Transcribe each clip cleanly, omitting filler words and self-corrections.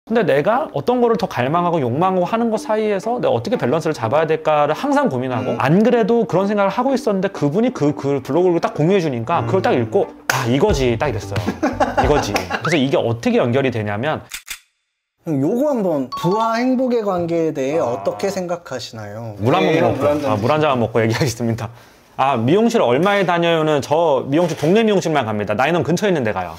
근데 내가 어떤 거를 더 갈망하고 욕망하고 하는 것 사이에서 내가 어떻게 밸런스를 잡아야 될까를 항상 고민하고 안 그래도 그런 생각을 하고 있었는데 그분이 그 블로그를 딱 공유해 주니까 그걸 딱 읽고 아 이거지 딱 이랬어요. 이거지. 그래서 이게 어떻게 연결이 되냐면 요거 한번 부와 행복의 관계에 대해 어떻게 생각하시나요? 물 한 모금 먹고 물 한 잔 먹고 얘기하겠습니다. 아 미용실 얼마에 다녀요는 저 미용실 동네 미용실만 갑니다. 나인원 근처에 있는 데 가요.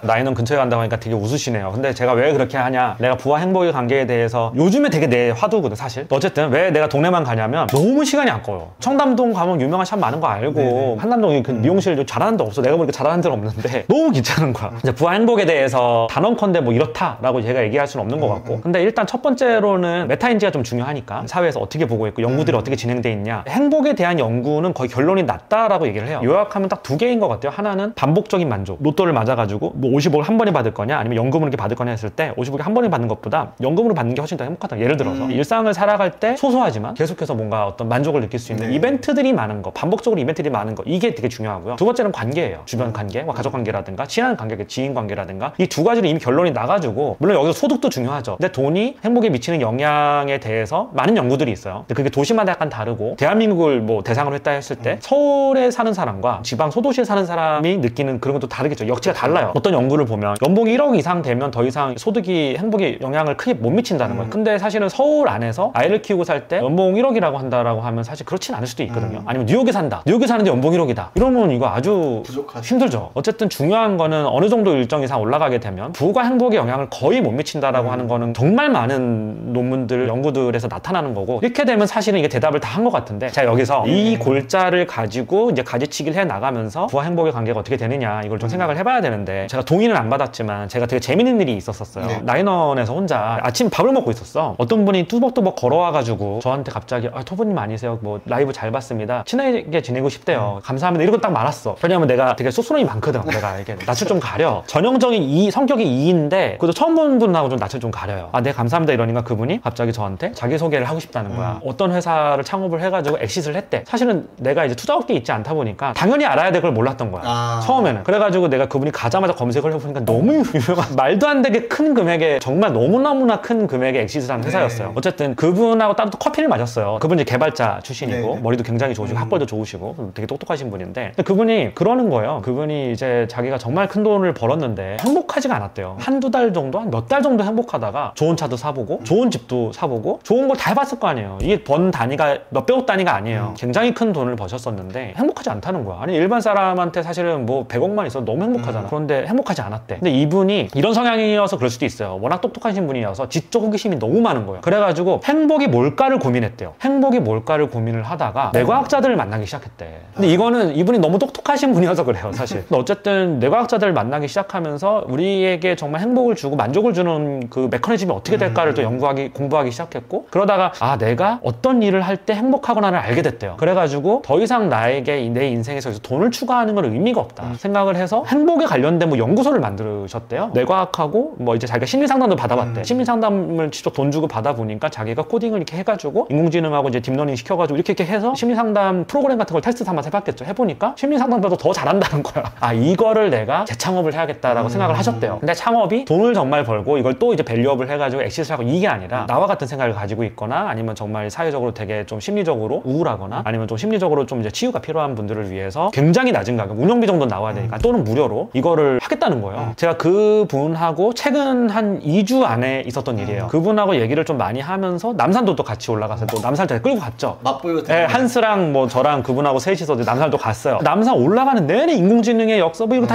나인원 근처에 간다고 하니까 되게 웃으시네요. 근데 제가 왜 그렇게 하냐, 내가 부와 행복의 관계에 대해서 요즘에 되게 내 화두거든 사실. 어쨌든 왜 내가 동네만 가냐면 너무 시간이 아까워요. 청담동 가면 유명한 샵 많은 거 알고 네네. 한남동에 그 미용실 잘하는 데 없어. 내가 보니까 잘하는 데는 없는데 너무 귀찮은 거야. 이제 부와 행복에 대해서 단언컨대 뭐 이렇다라고 제가 얘기할 수는 없는 것 같고, 근데 일단 첫 번째로는 메타인지가 좀 중요하니까 사회에서 어떻게 보고 있고 연구들이 어떻게 진행돼 있냐, 행복에 대한 연구는 거의 결론이 낮다라고 얘기를 해요. 요약하면 딱 두 개인 것 같아요. 하나는 반복적인 만족, 로또를 맞아가지고 뭐 50억을 한 번에 받을 거냐 아니면 연금으로 이렇게 받을 거냐 했을 때 50억을 한 번에 받는 것보다 연금으로 받는 게 훨씬 더 행복하다. 예를 들어서 일상을 살아갈 때 소소하지만 계속해서 뭔가 어떤 만족을 느낄 수 있는 이벤트들이 많은 거, 반복적으로 이벤트들이 많은 거, 이게 되게 중요하고요. 두 번째는 관계예요. 주변 관계, 가족 관계라든가 친한 관계, 지인 관계라든가 이 두 가지로 이미 결론이 나가지고, 물론 여기서 소득도 중요하죠. 근데 돈이 행복에 미치는 영향에 대해서 많은 연구들이 있어요. 근데 그게 도시마다 약간 다르고, 대한민국을 뭐 대상으로 했다 했을 때 서울에 사는 사람과 지방 소도시에 사는 사람이 느끼는 그런 것도 다르겠죠. 역치가 달라요. 어떤 연구를 보면 연봉이 1억 이상 되면 더 이상 소득이 행복에 영향을 크게 못 미친다는 거예요. 근데 사실은 서울 안에서 아이를 키우고 살 때 연봉 1억이라고 한다라고 하면 사실 그렇진 않을 수도 있거든요. 아니면 뉴욕에 산다. 뉴욕에 사는데 연봉 1억이다. 이러면 이거 아주 부족하죠. 힘들죠. 어쨌든 중요한 거는 어느 정도 일정 이상 올라가게 되면 부가 행복에 영향을 거의 못 미친다라고 하는 거는 정말 많은 논문들, 연구들에서 나타나는 거고, 이렇게 되면 사실은 이게 대답을 다 한 것 같은데, 자 여기서 이 골자를 가지고 이제 가지치기를 해 나가면서 부와 행복의 관계가 어떻게 되느냐 이걸 좀 생각을 해봐야 되는데, 제가 동의는 안 받았지만 제가 되게 재밌는 일이 있었어요. 나인원에서 혼자 아침 밥을 먹고 있었어. 어떤 분이 뚜벅뚜벅 걸어와가지고 저한테 갑자기 토부님 아니세요? 뭐 라이브 잘 봤습니다. 친하게 지내고 싶대요. 감사합니다. 이런 거 딱 말았어. 왜냐면 내가 되게 쑥스러움이 많거든. 내가 이게 낯을 좀 가려. 전형적인 성격이 E인데 그래도 처음 본 분하고 좀 낯을 좀 가려요. 아, 네 감사합니다 이러니까 그분이 갑자기 저한테 자기소개를 하고 싶다는 거야. 어떤 회사를 창업을 해가지고 엑시트를 했대. 사실은 내가 이제 투자업계에 있지 않다 보니까 당연히 알아야 될 걸 몰랐던 거야. 처음에는. 그래가지고 내가 그분이 가자마자 검색을 해보니까 너무 유명한, 말도 안 되게 큰 금액의, 정말 너무너무나 큰 금액의 엑시트라는 회사였어요. 어쨌든 그분하고 따로 또 커피를 마셨어요. 그분 이제 개발자 출신이고 머리도 굉장히 좋으시고 학벌도 좋으시고 되게 똑똑하신 분인데, 근데 그분이 그러는 거예요. 그분이 이제 자기가 정말 큰 돈을 벌었는데 행복하지가 않았대요. 한두 달 정도, 한 몇 달 정도 행복하다가 좋은 차도 사보고 좋은 집도 사보고 좋은 걸 다 해봤을 거 아니에요. 이게 번 단위가 몇백억 단위가 아니에요. 굉장히 큰 돈을 버셨었는데 행복하지 않다는 거야. 아니 일반 사람한테 사실은 뭐 100억만 있어도 너무 행복하잖아. 그런데 행복하지 않았대. 근데 이분이 이런 성향이어서 그럴 수도 있어요. 워낙 똑똑하신 분이어서 지적 호기심이 너무 많은 거예요. 그래가지고 행복이 뭘까를 고민했대요. 행복이 뭘까를 고민을 하다가 뇌과학자들을 만나기 시작했대. 근데 이거는 이분이 너무 똑똑하신 분이어서 그래요 사실. 근데 어쨌든 뇌과학자들을 만나기 시작하면서 우리에게 정말 행복을 주고 만족을 주는 그 메커니즘이 어떻게 될까를 또 공부하기 시작했고, 그러다가 아 내가 어떤 일을 할 때 행복하구나를 알게 됐대요. 그래가지고 더 이상 나에게 내 인생에서 돈을 추가하는 건 의미가 없다 생각을 해서 행복에 관련된 뭐 연구소를 만드셨대요. 뇌과학하고 뭐 이제 자기가 심리상담도 받아봤대. 심리상담을 직접 돈 주고 받아보니까 자기가 코딩을 이렇게 해가지고 인공지능하고 이제 딥러닝 시켜가지고 이렇게 해서 심리상담 프로그램 같은 걸 테스트 삼아서 해봤겠죠. 해보니까 심리상담보다 더 잘한다는 거야. 아 이거를 내가 재창업을 해야겠다라고 생각을 하셨대요. 근데 창업이 돈을 정말 벌고 이걸 또 이제 밸류업을 해가지고 엑시트를 하고 이게 아니라 나와 같은 생각을 가지고 있거나 아니면 정말 사회적으로 되게 좀 심리적으로 우울하거나 아니면 좀 심리적으로 좀 이제 치유가 필요한 분들을 위해서 굉장히 낮은 가격, 운영비 정도 나와야 되니까 또는 무료로 이거를 하겠다는 거예요. 제가 그분하고 최근 한 2주 안에 있었던 일이에요. 그분하고 얘기를 좀 많이 하면서 남산도 또 같이 올라가서 또 남산 제가 끌고 갔죠. 맛보여. 네, 한스랑 뭐 저랑 그분하고 셋이서 남산도 갔어요. 남산 올라가는 내내 인공지능의 역사 뭐 이거 다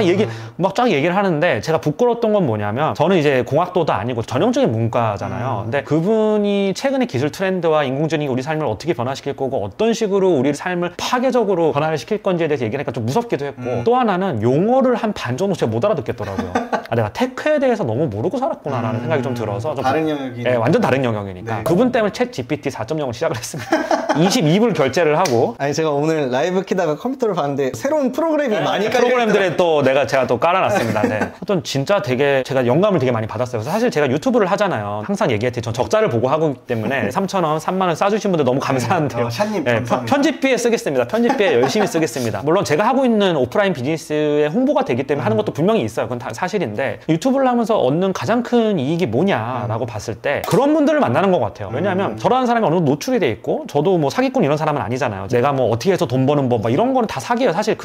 막 쫙 얘기를 하는데, 제가 부끄러웠던 건 뭐냐면 저는 이제 공학도도 아니고 전형적인 문과잖아요. 근데 그분이 최근의 기술 트렌드와 인공지능이 우리 삶을 어떻게 변화시킬 거고 어떤 식으로 우리 삶을 파괴적으로 변화를 시킬 건지에 대해서 얘기하니까 좀 무섭기도 했고, 또 하나는 용어를 한 반 정도 제가 못 알아듣겠더라고요. 아, 내가 테크에 대해서 너무 모르고 살았구나라는 생각이 좀 들어서 좀 다른 영역이. 네, 완전 다른 영역이니까. 그분 때문에 챗 GPT 4.0을 시작을 했습니다. 22불 결제를 하고. 아니 제가 오늘 라이브 키다가 컴퓨터를 봤는데 새로운 프로그램이 많이 프로그램들에 또 제가 또 깔아놨습니다. 네. 하여튼 진짜 되게 제가 영감을 되게 많이 받았어요. 그래서 사실 제가 유튜브를 하잖아요. 항상 얘기했듯이 전 적자를 보고 하고 있기 때문에 3,000원, 3만원 싸주신 분들 너무 감사한데요. 샤님 네, 편집비에 쓰겠습니다. 편집비에 열심히 쓰겠습니다. 물론 제가 하고 있는 오프라인 비즈니스의 홍보가 되기 때문에 하는 것도 분명히 있어요. 그건 다 사실인데, 있는데 유튜브를 하면서 얻는 가장 큰 이익이 뭐냐라고 봤을 때 그런 분들을 만나는 것 같아요. 왜냐하면 저라는 사람이 어느 정도 노출이 돼 있고 저도 뭐 사기꾼 이런 사람은 아니잖아요. 내가 뭐 어떻게 해서 돈 버는 법 막 이런 거는 다 사기예요. 사실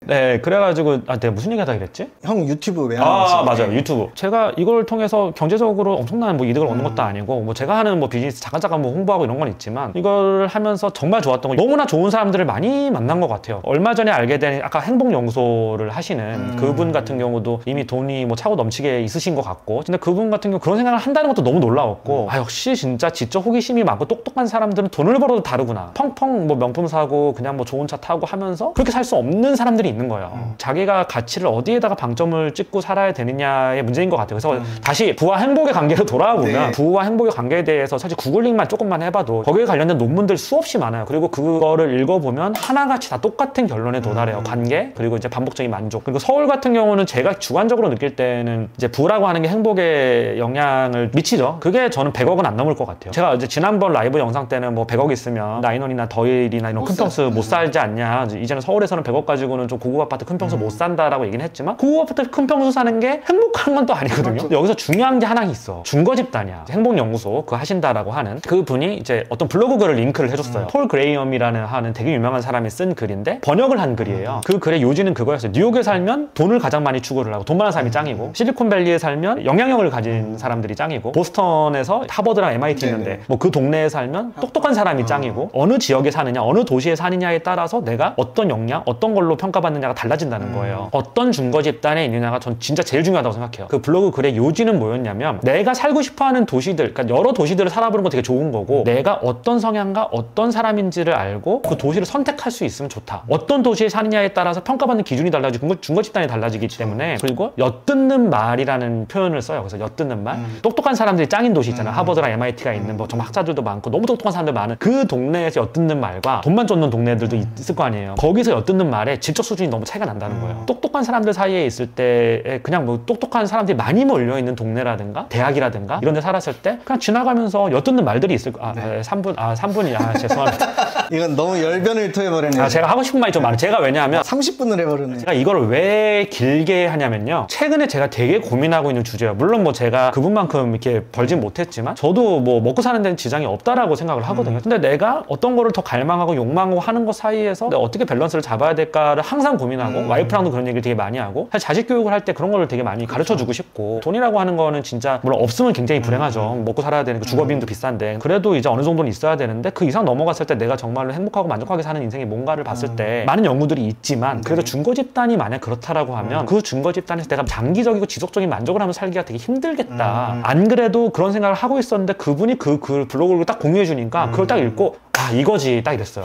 네, 그래가지고 내가 무슨 얘기 하다 그랬지? 형 유튜브 왜 하는지. 맞아요. 유튜브. 제가 이걸 통해서 경제적으로 엄청난 뭐 이득을 얻는 것도 아니고 뭐 제가 하는 뭐 비즈니스 잠깐 뭐 홍보하고 이런 건 있지만 이걸 하면서 정말 좋았던 건 너무나 좋은 사람들을 많이 만난 것 같아요. 얼마 전에 알게 된 아까 행복연구소를 하시는 그분 같은 경우도 이미 돈이 뭐 차고 넘치게 있으신 것 같고 근데 그분 같은 경우 그런 생각을 한다는 것도 너무 놀라웠고 역시 진짜 지적 호기심이 많고 똑똑한 사람들은 돈을 벌어도 다르구나. 펑펑 뭐 명품 사고 그냥 뭐 좋은 차 타고 하면서 그렇게 살 수 없는 사람들이 있는 거예요. 자기가 가치를 어디에다가 방점을 찍고 살아야 되느냐의 문제인 것 같아요. 그래서 다시 부와 행복의 관계로 돌아와 보면 부와 행복의 관계에 대해서 사실 구글링만 조금만 해봐도 거기에 관련된 논문들 수없이 많아요. 그리고 그거를 읽어보면 하나같이 다 똑같은 결론에 도달해요. 관계 그리고 이제 반복적인 만족. 그리고 서울 같은 경우는 제가 주관적으로 느낄 때는 이제 부라고 하는 게 행복에 영향을 미치죠. 그게 저는 100억은 안 넘을 것 같아요. 제가 이제 지난번 라이브 영상 때는 뭐 100억 있으면 나인원이나 더일이나 이런 큰 평수 못 살지 않냐. 이제는 서울에서는 100억 가지고는 좀 고급 아파트 큰 평수 못 산다라고 얘기는 했지만 고급 아파트 큰 평수 사는 게 행복한 건 또 아니거든요. 그렇죠. 여기서 중요한 게 하나 있어. 중거 집단이야. 행복연구소 그거 하신다라고 하는 그 분이 이제 어떤 블로그 글을 링크를 해줬어요. 폴 그레이엄이라는 하는 되게 유명한 사람이 쓴 글인데 번역을 한 글이에요. 그 글의 요지는 그거였어요. 뉴욕에 살면 돈을 가장 많이 추구를 하고 돈 많은 사람이 짱이고 실리콘밸리에 살면 영향력을 가진 사람들이 짱이고 보스턴에서 하버드랑 MIT 있는데 뭐 그 동네에 살면 똑똑한 사람이 짱이고 어느 지역에 사느냐 어느 도시에 사느냐에 따라서 내가 어떤 역량 어떤 걸로 평가받느냐가 달라진다는 거예요. 어떤 중거 집단에 있느냐가 전 진짜 제일 중요하다고 생각해요. 그 블로그 글의 요지는 뭐였냐면 내가 살고 싶어하는 도시들 그러니까 여러 도시들을 살아보는 건 되게 좋은 거고 내가 어떤 성향과 어떤 사람인지를 알고 그 도시를 선택할 수 있으면 좋다. 어떤 도시에 사느냐에 따라서 평가받는 기준이 달라지고 중거 집단이 달라지기 때문에 그리고 엿듣는 말이라는 표현을 써요. 그래서 엿듣는 말 똑똑한 사람들이 짱인 도시 있잖아요. 하버드랑 MIT가 있는 뭐 정말 학자들도 많고 너무 똑똑한 사람들 많은 그 동네에서 엿듣는 말과 돈만 쫓는 동네들도 있을 거 아니에요. 거기서 엿듣는 말에 질적 수준이 너무 차이가 난다는 거예요. 똑똑한 사람들 사이에 있을 때 그냥 뭐 똑똑한 사람들이 많이 몰려있는 동네라든가 대학이라든가 이런 데 살았을 때 그냥 지나가면서 엿듣는 말들이 있을 거예요. 3분이 죄송합니다. 이건 너무 열변을 토해버렸네요. 제가 하고 싶은 말이 좀 많아요. 제가 왜냐하면 30분을 해버렸네요. 제가 이걸 왜 길게 하냐면요. 최근에 제가 되게 고민하고 있는 주제예요. 물론 뭐 제가 그분만큼 이렇게 벌진 못했지만 저도 뭐 먹고 사는 데는 지장이 없다라고 생각을 하거든요. 근데 내가 어떤 거를 더 갈망하고 욕망하고 하는 것 사이에서 내가 어떻게 밸런스를 잡아야 될까를 항상 고민하고 와이프랑도 그런 얘기를 되게 많이 하고 사실 자식 교육을 할 때 그런 거를 되게 많이 가르쳐주고 싶고 돈이라고 하는 거는 진짜 물론 없으면 굉장히 불행하죠. 먹고 살아야 되는 그 주거비용도 비싼데 그래도 이제 어느 정도는 있어야 되는데 그 이상 넘어갔을 때 내가 정말로 행복하고 만족하게 사는 인생이 뭔가를 봤을 때 많은 연구들이 있지만 그래도 중고 집단이 만약 그렇다라고 하면 그 중고 집단에서 내가 장기적이고 지속적인 만족을 하면서 살기가 되게 힘들겠다. 안 그래도 그런 생각을 하고 있었는데 그분이 그 블로그를 딱 공유해 주니까 그걸 딱 읽고 이거지 딱 이랬어요.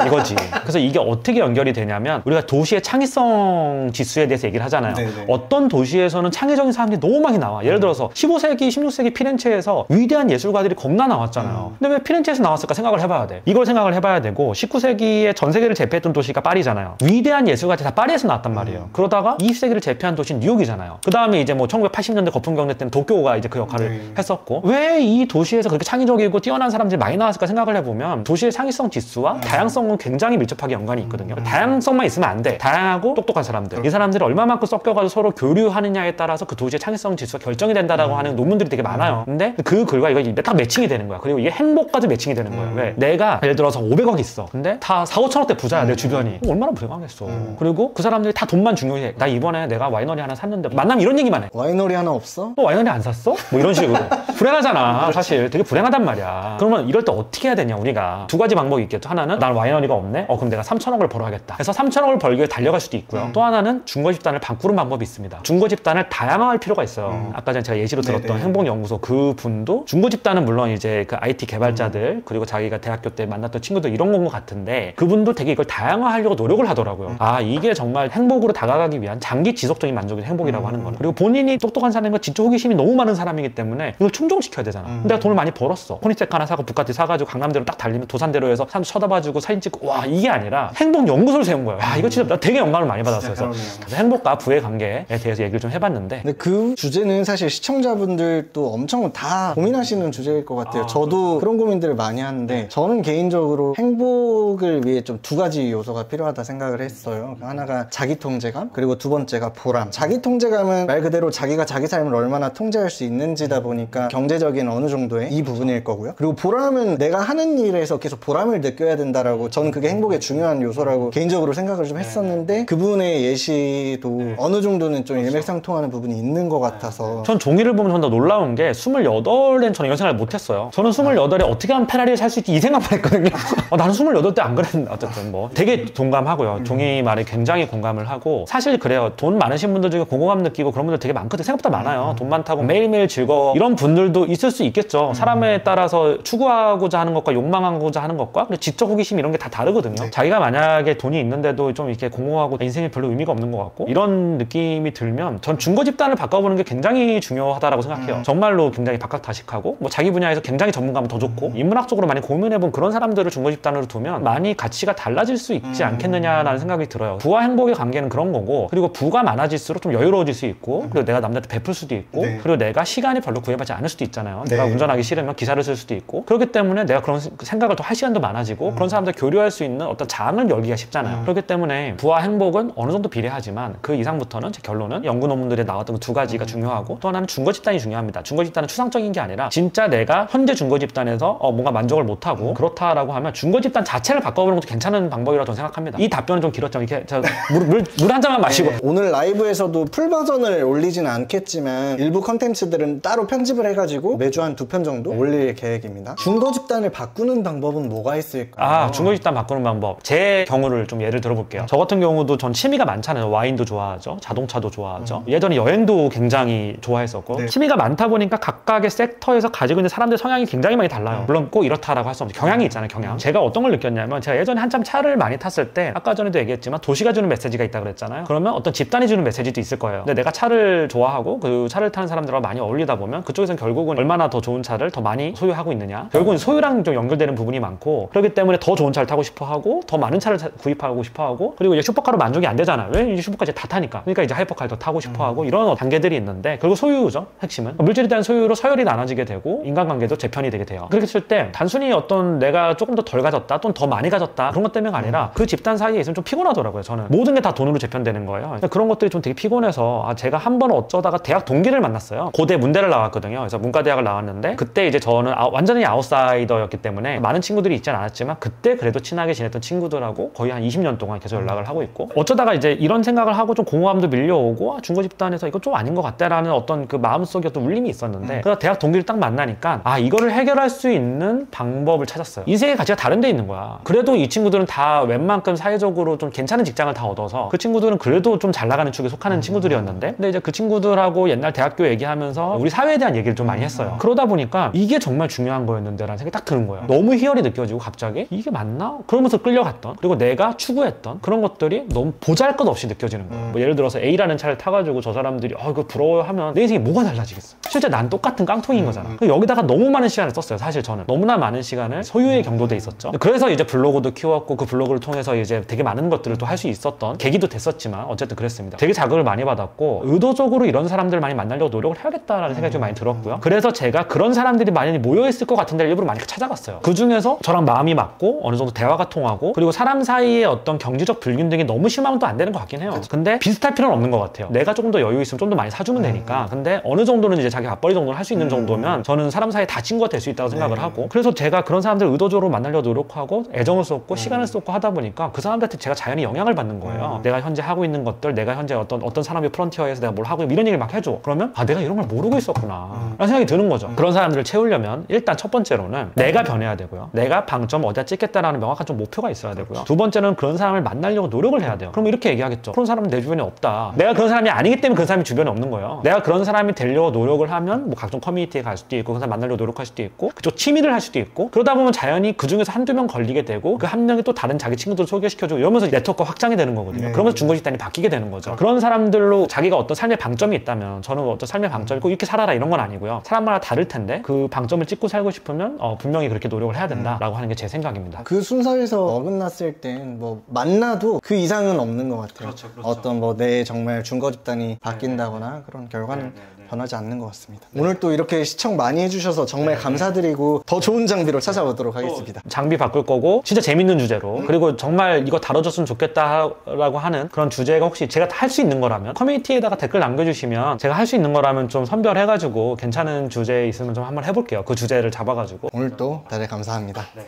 이거지. 그래서 이게 어떻게 연결이 되냐면 우리가 도시의 창의성 지수에 대해서 얘기를 하잖아요. 네네. 어떤 도시에서는 창의적인 사람들이 너무 많이 나와. 예를 들어서 15세기, 16세기 피렌체에서 위대한 예술가들이 겁나 나왔잖아요. 근데 왜 피렌체에서 나왔을까 생각을 해봐야 돼. 이걸 생각을 해봐야 되고 19세기에 전 세계를 제패했던 도시가 파리잖아요. 위대한 예술가들이 다 파리에서 나왔단 말이에요. 그러다가 20세기를 제패한 도시는 뉴욕이잖아요. 그 다음에 이제 뭐 1980년대 거품 경제 때는 도쿄가 이제 그 역할을 했었고 왜 이 도시에서 그렇게 창의적이고 뛰어난 사람들이 많이 나왔을까 생각을 해보면 도시의 창의성 지수와 다양성은 굉장히 밀접하게 연관이 있거든요. 다양성만 있으면 안 돼. 다양하고 똑똑한 사람들. 이 사람들이 얼마만큼 섞여가지고 서로 교류하느냐에 따라서 그 도시의 창의성 지수가 결정이 된다라고 하는 논문들이 되게 많아요. 근데 그 글과 이거 딱 매칭이 되는 거야. 그리고 이게 행복까지 매칭이 되는 거예요. 왜? 내가 예를 들어서 500억 있어. 근데 다 4, 5천억대 부자야. 내 주변이. 얼마나 불행하겠어. 그리고 그 사람들이 다 돈만 중요해. 나 이번에 내가 와이너리 하나 샀는데 만나면 이런 얘기만 해. 와이너리 하나 없어? 와이너리 안 샀어? 뭐 이런 식으로. 불행하잖아. 사실 되게 불행하단 말이야. 그러면 이럴 때 어떻게 해야 되냐 우리가. 두 가지 방법이 있겠죠. 하나는 난 와이너리가 없네? 그럼 내가 3천억을 벌어야겠다. 그래서 3천억을 벌기 위해 달려갈 수도 있고요. 또 하나는 중고 집단을 바꾸는 방법이 있습니다. 중고 집단을 다양화할 필요가 있어요. 아까 전에 제가 예시로 들었던 행복연구소 그 분도 중고 집단은 물론 이제 그 IT 개발자들 그리고 자기가 대학교 때 만났던 친구들 이런 건 것 같은데 그분도 되게 이걸 다양화하려고 노력을 하더라고요. 이게 정말 행복으로 다가가기 위한 장기 지속적인 만족이 행복이라고 하는 거는. 그리고 본인이 똑똑한 사람과 지적 호기심이 너무 많은 사람이기 때문에 이걸 충족 충족시켜야 되잖아. 근데 내가 돈을 많이 벌었어. 코니텍 하나 사고 부가티 사가지고 강남대로 딱 달리면 도산대로에서 사람들 쳐다봐주고 사진 찍고 와 이게 아니라 행복연구소를 세운 거야. 야 이거 진짜 나 되게 영감을 많이 받았어요. 그래서 행복과 부의 관계에 대해서 얘기를 좀 해봤는데 근데 그 주제는 사실 시청자분들도 엄청 다 고민하시는 주제일 것 같아요. 저도 그런 고민들을 많이 하는데 저는 개인적으로 행복을 위해 좀 두 가지 요소가 필요하다 생각을 했어요. 하나가 자기 통제감, 그리고 두 번째가 보람. 자기 통제감은 말 그대로 자기가 자기 삶을 얼마나 통제할 수 있는지다 보니까 경제적인 어느 정도의 이 부분일 거고요. 그리고 보람은 내가 하는 일에서 계속 보람을 느껴야 된다라고, 저는 그게 행복의 중요한 요소라고 개인적으로 생각을 좀 했었는데 그분의 예시도 어느 정도는 좀 일맥상통하는 부분이 있는 것 같아서. 전 종이를 보면 전 더 놀라운 게 28엔 저는 이런 생각을 못했어요. 저는 28에 어떻게 하면 페라리를 살 수 있지 이 생각만 했거든요. 나는 28때 안 그랬는데 어쨌든 뭐 되게 동감하고요. 종이 말에 굉장히 공감을 하고, 사실 그래요. 돈 많으신 분들 중에 공허감 느끼고 그런 분들 되게 많거든요. 생각보다 많아요. 돈 많다고 매일매일 즐거워 이런 분들도 있을 수 있겠죠. 사람에 따라서 추구하고자 하는 것과 욕망하고자 하는 것과 지적 호기심 이런 게 다 다르거든요. 자기가 만약에 돈이 있는데도 좀 이렇게 공허하고 인생에 별로 의미가 없는 것 같고 이런 느낌이 들면 전 중고 집단을 바꿔보는 게 굉장히 중요하다라고 생각해요. 정말로 굉장히 박학다식하고 뭐 자기 분야에서 굉장히 전문가면 더 좋고 인문학적으로 많이 고민해본 그런 사람들을 중고 집단으로 두면 많이 가치가 달라질 수 있지 않겠느냐라는 생각이 들어요. 부와 행복의 관계는 그런 거고, 그리고 부가 많아질수록 좀 여유로워질 수 있고, 그리고 내가 남들한테 베풀 수도 있고, 그리고 내가 시간이 별로 구애받지 않을 수도 있잖아요. 내가 운전하기 싫으면 기사를 쓸 수도 있고, 그렇기 때문에 내가 그런 생각을 더 할 시간도 많아지고 그런 사람들 교류할 수 있는 어떤 장을 열기가 쉽잖아요. 그렇기 때문에 부와 행복은 어느 정도 비례하지만 그 이상부터는 제 결론은 연구 논문들에 나왔던 그 두 가지가 중요하고, 또 하나는 중고 집단이 중요합니다. 중고 집단은 추상적인 게 아니라 진짜 내가 현재 중고 집단에서 뭔가 만족을 못하고 그렇다라고 하면 중고 집단 자체를 바꿔보는 것도 괜찮은 방법이라고 저는 생각합니다. 이 답변은 좀 길었지만 이렇게 물 한 잔만 마시고 오늘 라이브에서도 풀 버전을 올리지는 않겠지만 일부 컨텐츠들은 따로 편집을 해가지고 매주 한 2편 정도 올릴 계획입니다. 중고 집단을 바꾸는 방법은 뭐가 있을까요? 중고 집단 바꾸는 방법. 제 경우를 좀 예를 들어볼게요. 저 같은 경우도 전 취미가 많잖아요. 와인도 좋아하죠. 자동차도 좋아하죠. 예전에 여행도 굉장히 좋아했었고 취미가 많다 보니까 각각의 섹터에서 가지고 있는 사람들 성향이 굉장히 많이 달라요. 물론 꼭 이렇다라고 할 수 없죠. 경향이 있잖아요. 경향. 제가 어떤 걸 느꼈냐면, 제가 예전에 한참 차를 많이 탔을 때 아까 전에도 얘기했지만 도시가 주는 메시지가 있다 그랬잖아요. 그러면 어떤 집단이 주는 메시지도 있을 거예요. 근데 내가 차를 좋아하고 그 차를 타는 사람들과 많이 어울리다 보면 그쪽에서는 결국은 얼마나 더 좋은 차를 더 많이 소유하고 있느냐, 결국은 소유랑 좀 연결되는 부분이 많고, 그렇기 때문에 더 좋은 차를 타고 싶어 하고 더 많은 차를 구입하고 싶어 하고, 그리고 이제 슈퍼카로 만족이 안 되잖아. 왜? 이제 슈퍼카를 다 타니까. 그러니까 이제 하이퍼카를 더 타고 싶어 하고 이런 단계들이 있는데, 그리고 소유죠. 핵심은 물질에 대한 소유로 서열이 나눠지게 되고 인간관계도 재편이 되게 돼요. 그렇게 했을 때 단순히 어떤 내가 조금 더 덜 가졌다 또는 더 많이 가졌다 그런 것 때문에가 아니라 그 집단 사이에 있으면 좀 피곤하더라고요. 저는 모든 게 다 돈으로 재편되는 거예요. 그런 것들이 좀 되게 피곤해서 제가 한 번 어쩌다가 대학 동기를 만났어요. 고대 문대를 나왔거든요. 그래서 문과대학을 나왔는데 그때 이제 저는 완전히 아웃사이더였기 때문에 많은 친구들이 있진 않았지만 그때 그래도 친하게 지냈던 친구들하고 거의 한 20년 동안 계속 연락을 하고 있고, 어쩌다가 이제 이런 생각을 하고 좀 공허감도 밀려오고 중고 집단에서 이거 좀 아닌 것 같다라는 어떤 그 마음속에 어떤 울림이 있었는데, 그래서 대학 동기를 딱 만나니까 이거를 해결할 수 있는 방법을 찾았어요. 인생의 가치가 다른 데 있는 거야. 그래도 이 친구들은 다 웬만큼 사회적으로 좀 괜찮은 직장을 다 얻어서 그 친구들은 그래도 좀 잘 나가는 축에 속하는 친구들이었는데, 근데 이제 그 친구들하고 옛날 대학교 얘기하면서 우리 사회에 대한 얘기를 좀 많이 했어요. 그러다 보니까 이게 정말 중요한 거였는데 라는 생각이 딱 드는 거예요. 너무 희열이 느껴지고 갑자기 이게 맞나? 그러면서 끌려갔던, 그리고 내가 추구했던 그런 것들이 너무 보잘것없이 느껴지는 거예요. 뭐 예를 들어서 A라는 차를 타가지고 저 사람들이 이거 부러워하면 내 인생이 뭐가 달라지겠어? 실제 난 똑같은 깡통인 거잖아. 여기다가 너무 많은 시간을 썼어요. 사실 저는 너무나 많은 시간을 소유에 경도돼 있었죠. 그래서 이제 블로그도 키웠고 그 블로그를 통해서 이제 되게 많은 것들을 또 할 수 있었던 계기도 됐었지만 어쨌든 그랬습니다. 되게 자극을 많이 받았고 의도적으로 이런 사람들 많이 만나려고 노력을 해야겠다라는 생각이 좀 많이 들었고요. 그래서 제가 그런 사람들이 많이 모여있을 것 같은 데를 일부러 많이 찾아갔어요. 그 중에서 저랑 마음이 맞고 어느 정도 대화가 통하고, 그리고 사람 사이에 어떤 경제적 불균등이 너무 심하면 또 안 되는 것 같긴 해요. 근데 비슷할 필요는 없는 것 같아요. 내가 조금 더 여유 있으면 좀 더 많이 사주면 되니까. 근데 어느 정도는 이제 자기 맞벌이 정도는 할 수 있는 정도면 저는 사람 사이에 다 친구가 될 수 있다고 생각을 하고, 그래서 제가 그런 사람들 의도적으로 만나려고 노력하고 애정을 쏟고 시간을 쏟고 하다 보니까 그 사람들한테 제가 자연히 영향을 받는 거예요. 내가 현재 하고 있는 것들, 내가 현재 어떤 사람의 프론티어에서 내가 뭘 하고 이런 얘기를 막 해줘. 그러면 내가 이런 걸 모르고 있었구나 라는 생각이 드는 거죠. 그런 사람들을 채우려면 일단 첫 번째로는 내가 변해야 되고요. 내가 방점 어디다 찍겠다라는 명확한 좀 목표가 있어야 되고요. 두 번째는 그런 사람을 만나려고 노력을 해야 돼요. 그럼 이렇게 얘기하겠죠. 그런 사람은 내 주변에 없다. 내가 그런 사람이 아니기 때문에 그런 사람이 주변에 없는 거예요. 내가 그런 사람이 되려고 노력을 하면 뭐 각종 커뮤니티에 갈 수도 있고, 그런 사람 만나려고 노력할 수도 있고, 그쪽 취미를 할 수도 있고, 그러다 보면 자연히 그 중에서 한두 명 걸리게 되고 그 한 명이 또 다른 자기 친구들을 소개시켜주고 이러면서 네트워크가 확장이 되는 거거든요. 그러면서 중고 집단이 바뀌게 되는 거죠. 그런 사람들로 자기가 어떤 삶의 방점이 있다면, 저는 어떤 삶의 방점이 꼭 이렇게 살아라 이런 건 아니고요. 거고요. 사람마다 다를 텐데 그 방점을 찍고 살고 싶으면 분명히 그렇게 노력을 해야 된다라고 하는 게 제 생각입니다. 그 순서에서 어긋났을 땐 뭐 만나도 그 이상은 없는 것 같아요. 그렇죠. 어떤 뭐 내 정말 준거 집단이 바뀐다거나 그런 결과는 변하지 않는 것 같습니다. 오늘 또 이렇게 시청 많이 해주셔서 정말 감사드리고 더 좋은 장비로 찾아오도록 하겠습니다. 장비 바꿀 거고 진짜 재밌는 주제로 그리고 정말 이거 다뤄줬으면 좋겠다라고 하는 그런 주제가 혹시 제가 할 수 있는 거라면 커뮤니티에다가 댓글 남겨주시면 제가 할 수 있는 거라면 좀 선별해가지고 괜찮은 주제 있으면 좀 한번 해볼게요. 그 주제를 잡아가지고. 오늘 또 다들 감사합니다. 네.